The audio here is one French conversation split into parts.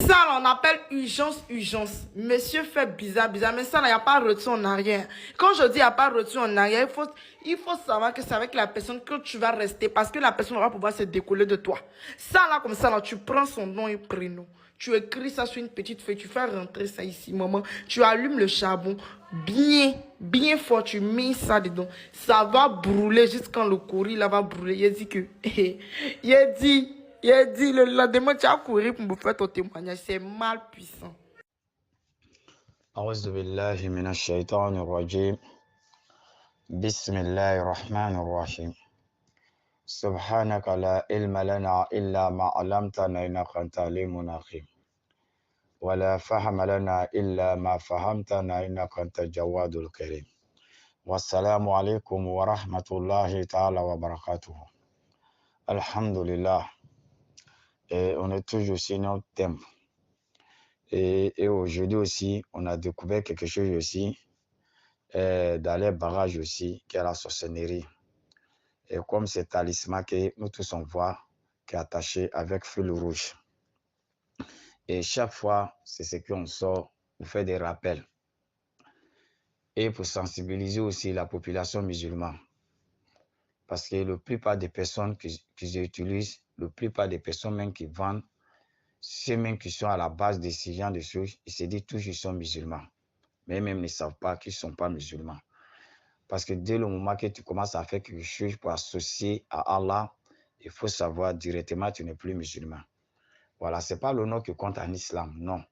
Ça, là, on appelle urgence, urgence. Monsieur fait bizarre, bizarre, mais ça, il n'y a pas de retour en arrière. Quand je dis il n'y a pas de retour en arrière, il faut savoir que c'est avec la personne que tu vas rester parce que la personne va pouvoir se décoller de toi. Ça, là, comme ça, là, tu prends son nom et prénom. Tu écris ça sur une petite feuille, tu fais rentrer ça ici, maman. Tu allumes le charbon bien, bien fort, tu mets ça dedans. Ça va brûler jusqu'à le courrier, là, va brûler. Il dit que, il a dit, le lendemain, tu as couru pour me faire ton témoignage. C'est mal puissant. أعوذ بالله من الشيطان الرجيم بسم الله الرحمن الرحيم سبحانك لا علم لنا إلا ما علمتنا إنك أنت العليم الحكيم ولا فهم لنا إلا ما فهمتنا إنك أنت الجواد الكريم والسلام عليكم ورحمة الله تعالى وبركاته. الحمد لله. Et on est toujours sur notre thème. Et aujourd'hui aussi, on a découvert quelque chose aussi dans les barrages aussi, qui est la sorcellerie. Et comme c'est talisman que nous tous on voit, qui est attaché avec fil rouge. Et chaque fois, c'est ce qu'on sort, on fait des rappels. Et pour sensibiliser aussi la population musulmane. Parce que la plupart des personnes qui utilisent, la plupart des personnes même qui vendent, ceux même qui sont à la base de ces gens de choses, ils se disent tous qu'ils sont musulmans. Mais même ils ne savent pas qu'ils ne sont pas musulmans. Parce que dès le moment que tu commences à faire quelque chose pour associer à Allah, il faut savoir directement que tu n'es plus musulman. Voilà, ce n'est pas le nom qui compte en islam, non.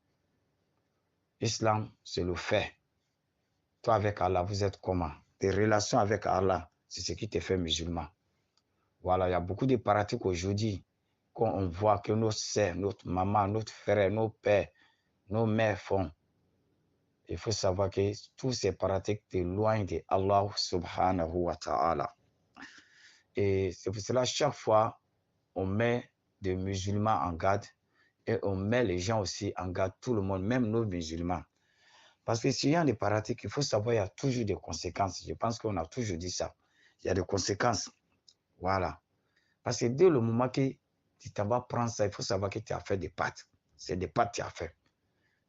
Islam, c'est le fait. Toi avec Allah, vous êtes comment? Tes relations avec Allah, c'est ce qui te fait musulman. Voilà, il y a beaucoup de pratiques aujourd'hui qu'on voit que nos sœurs, notre maman, notre frère, nos pères, nos mères font. Il faut savoir que tous ces pratiques t'éloignent de Allah subhanahu wa ta'ala. Et c'est pour cela, chaque fois, on met des musulmans en garde et on met les gens aussi en garde, tout le monde, même nos musulmans. Parce que s'il y a des pratiques, il faut savoir, il y a toujours des conséquences. Je pense qu'on a toujours dit ça. Il y a des conséquences. Voilà. Parce que dès le moment que tu t'en vas prendre ça, il faut savoir que tu as fait des pâtes. C'est des pâtes que tu as fait.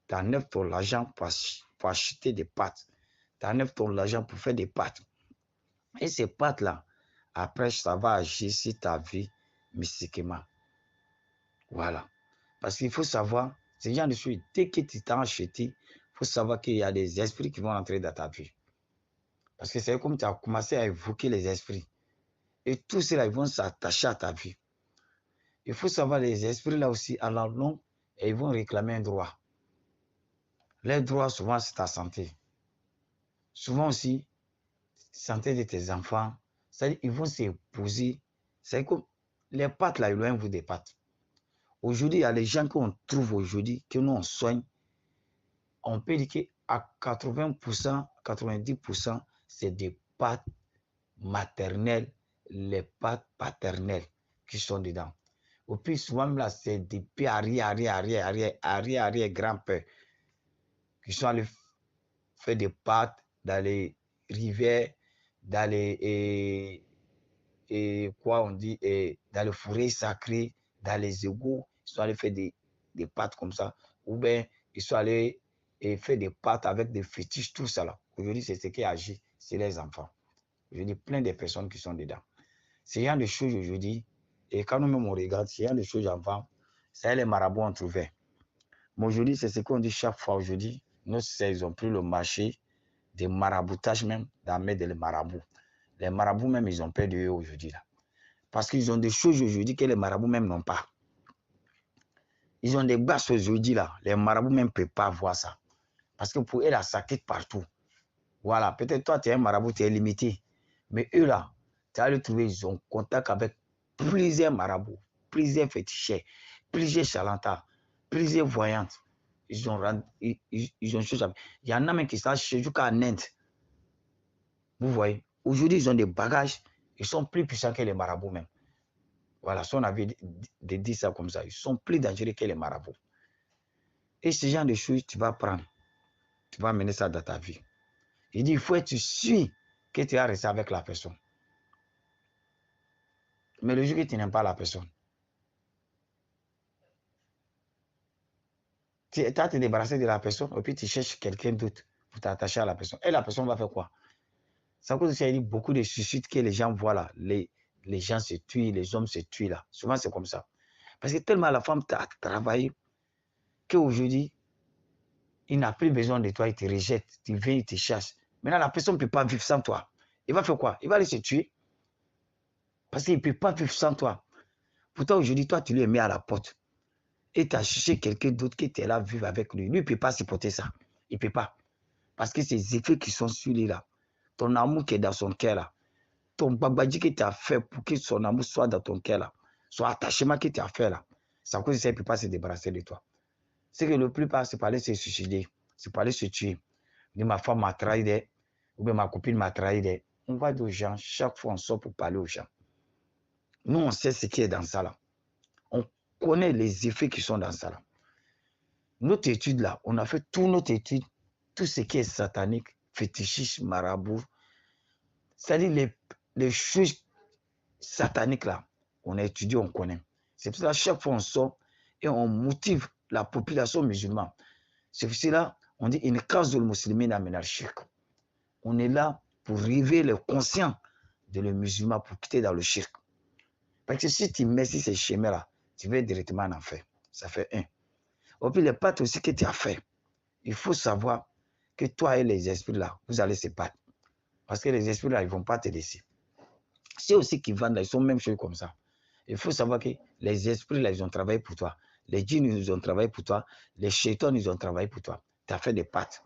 Tu enlèves ton argent pour acheter des pâtes. Tu enlèves ton argent pour faire des pâtes. Et ces pâtes-là, après, ça va agir sur ta vie mystiquement. Voilà. Parce qu'il faut savoir, ces gens de choses, dès que tu t'en acheté, il faut savoir qu'il y a des esprits qui vont entrer dans ta vie. Parce que c'est comme tu as commencé à évoquer les esprits. Et tous ceux-là, ils vont s'attacher à ta vie. Il faut savoir, les esprits là aussi, à la longue, ils vont réclamer un droit. Les droits, souvent, c'est ta santé. Souvent aussi, santé de tes enfants. C'est-à-dire, ils vont s'épouser. C'est comme les pâtes là, éloignez-vous des pâtes. Aujourd'hui, il y a les gens qu'on trouve aujourd'hui, que nous on soigne. On peut dire qu'à 80%, 90%, c'est des pâtes maternelles, les pâtes paternelles qui sont dedans. Au plus souvent, là, c'est des pays arrière, grand-père qui sont allés faire des pâtes dans les rivières, dans les, quoi on dit, dans les forêts sacrées, dans les égouts, ils sont allés faire des pâtes comme ça, ou bien ils sont allés faire des pâtes avec des fétiches, tout ça là. Aujourd'hui, c'est ce qui agit, c'est les enfants. Je dis plein de personnes qui sont dedans. C'est genre de choses aujourd'hui, et quand nous-mêmes on regarde, c'est genre de choses avant, c'est les marabouts ont trouvé. Mais aujourd'hui, c'est ce qu'on dit chaque fois aujourd'hui, nos sœurs, ils ont pris le marché des maraboutages même, d'amener des marabouts. Les marabouts même, ils ont peur de eux aujourd'hui là. Parce qu'ils ont des choses aujourd'hui que les marabouts même n'ont pas. Ils ont des bases aujourd'hui là. Les marabouts même ne peuvent pas voir ça. Parce que pour eux là, ça quitte partout. Voilà, peut-être toi, tu es un marabout, tu es limité. Mais eux là, tu vas le trouver, ils ont contact avec plusieurs marabouts, plusieurs féticheurs, plusieurs charlatans, plusieurs voyantes. Ils ont choses à... Il y en a même qui sont chez jusqu'à Inde. Vous voyez, aujourd'hui, ils ont des bagages, ils sont plus puissants que les marabouts même. Voilà, si on avait dit ça comme ça, ils sont plus dangereux que les marabouts. Et ce genre de choses, tu vas prendre, tu vas mener ça dans ta vie. Il dit, il faut être sûr que tu as resté avec la personne. Mais le jour que tu n'aimes pas la personne, Tu as te débarrassé de la personne et puis tu cherches quelqu'un d'autre pour t'attacher à la personne. Et la personne va faire quoi? C'est à cause de ça, il y a beaucoup de suicides que les gens voient là. Les gens se tuent, les hommes se tuent là. Souvent, c'est comme ça. Parce que tellement la femme t'a travaillé qu'aujourd'hui, il n'a plus besoin de toi, il te rejette, tu viens, il te chasse. Maintenant, la personne ne peut pas vivre sans toi. Il va faire quoi? Il va aller se tuer. Parce qu'il ne peut pas vivre sans toi. Pourtant, aujourd'hui, toi, tu lui es mis à la porte. Et tu as cherché quelqu'un d'autre qui était là, vivre avec lui. Lui, il ne peut pas supporter ça. Il ne peut pas. Parce que ces effets qui sont sur lui là, ton amour qui est dans son cœur là, ton babadji qui t'a fait pour que son amour soit dans ton cœur là, son attachement qui t'a fait là, c'est à cause de ça qu'il ne peut pas se débarrasser de toi. C'est que le plus pas, c'est pas aller se suicider, c'est pas aller se tuer. Ma femme m'a trahi, ou bien ma copine m'a trahi. On va dire aux gens, chaque fois on sort pour parler aux gens. Nous, on sait ce qui est dans ça là. On connaît les effets qui sont dans ça là. Notre étude là, on a fait toute notre étude, tout ce qui est satanique, fétichisme, marabout, c'est-à-dire les choses sataniques là, on a étudié, on connaît. C'est pour ça chaque fois on sort et on motive la population musulmane. C'est pour cela on dit une cause de musulmane min al-shirk. On est là pour réveiller le conscient de le musulman pour quitter dans le shirk. Parce que si tu mets ces chemins-là, tu vas directement en enfer. Ça fait un. Et puis les pâtes aussi que tu as fait, il faut savoir que toi et les esprits-là, vous allez se battre. Parce que les esprits-là, ils ne vont pas te laisser. Ceux aussi qui vendent, ils sont même choses comme ça. Il faut savoir que les esprits-là, ils ont travaillé pour toi. Les djinns, ils ont travaillé pour toi. Les chétons, ils ont travaillé pour toi. Tu as fait des pâtes.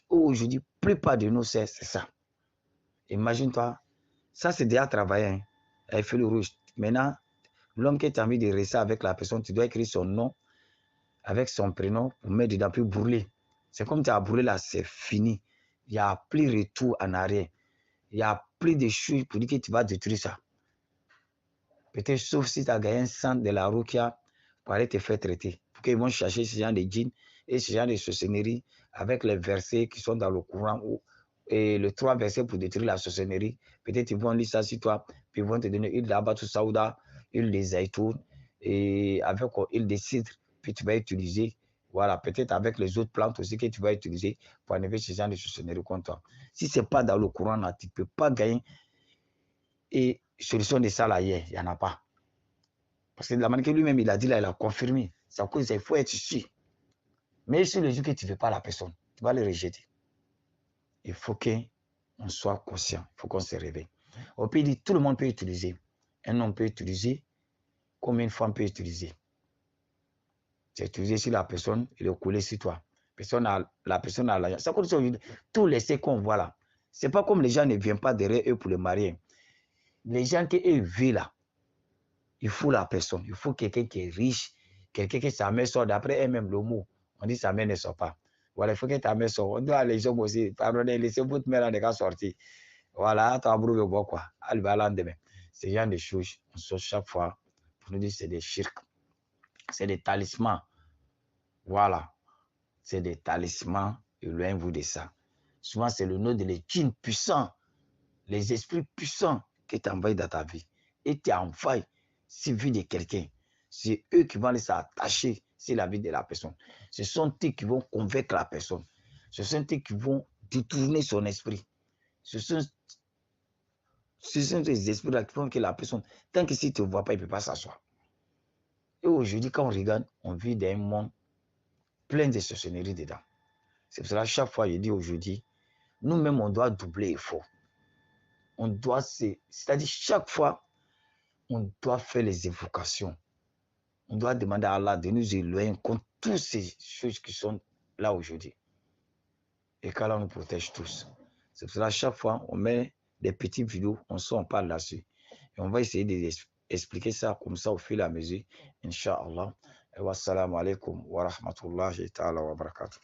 Aujourd'hui, la plupart de nous, c'est ça. Imagine-toi, ça c'est déjà travaillé. Hein. Elle fait le rouge. Maintenant, l'homme qui t'a envie de rester avec la personne, tu dois écrire son nom avec son prénom pour mettre dedans, puis brûler. C'est comme tu as brûlé là, c'est fini. Il n'y a plus de retour en arrière. Il n'y a plus de choses pour dire que tu vas détruire ça. Peut-être sauf si tu as gagné un sang de la Rukia pour aller te faire traiter. Pour qu'ils vont chercher ce genre de djinns et ce genre de sorcellerie avec les versets qui sont dans le Coran et les 3 versets pour détruire la sorcellerie. Peut-être ils vont lire ça sur toi, puis ils vont te donner huile d'Abatou Saouda, huile de zaitoun et avec huile de cidre, puis tu vas utiliser. Voilà, peut-être avec les autres plantes aussi que tu vas utiliser pour enlever ce genre de sorcellerie contre toi. Si ce n'est pas dans le Coran, là, tu ne peux pas gagner. Et solution de ça, là, il n'y en a pas. Parce que de la manière que lui-même, il a dit là, il a confirmé. C'est à cause il faut être sûr. Mais sur le jour que tu ne veux pas la personne, tu vas le rejeter. Il faut qu'on soit conscient. Il faut qu'on se réveille. Au pays, tout le monde peut utiliser. Un homme peut utiliser comme une femme peut utiliser. C'est utilisé sur la personne et le coller sur toi. La personne a l'argent. C'est à cause de tous les essais qu'on voit là. Ce n'est pas comme les gens ne viennent pas derrière eux pour le marier. Les gens qui vivent là, il faut la personne. Il faut quelqu'un qui est riche, quelqu'un qui sa mère sort. D'après elle-même, le mot, on dit sa mère ne sort pas. Voilà, il faut que ta mère sorte. On doit les hommes aussi, pardonnez, laissez votre mère en cas sortir. Voilà, tu as brûlé quoi. Elle va l'endemain. C'est genre de choses, on sort chaque fois. Pour nous dire c'est des shirks. C'est des talismans. Voilà. C'est des talismans. Éloignez-vous de ça. Souvent, c'est le nom de les djinns puissants, les esprits puissants qui t'envoient dans ta vie. Et tu envoies sur la vie de quelqu'un. C'est eux qui vont aller s'attacher sur la vie de la personne. Ce sont eux qui vont convaincre la personne. Ce sont eux qui vont détourner son esprit. Ce sont des esprits-là qui font que la personne, tant que si tu ne vois pas, il ne peut pas s'asseoir. Et aujourd'hui, quand on regarde, on vit dans un monde plein de sorcellerie dedans. C'est pour cela, chaque fois, je dis aujourd'hui, nous-mêmes, on doit doubler l'effort. On doit, c'est-à-dire chaque fois, on doit faire les évocations. On doit demander à Allah de nous éloigner contre toutes ces choses qui sont là aujourd'hui. Et qu'Allah nous protège tous. C'est pour cela, chaque fois, on met des petites vidéos, on parle là-dessus. Et on va essayer d'expliquer ça comme ça au fil et à mesure, Inch'Allah. Et wassalamu alaikum wa rahmatullahi ta'ala wa barakatuh.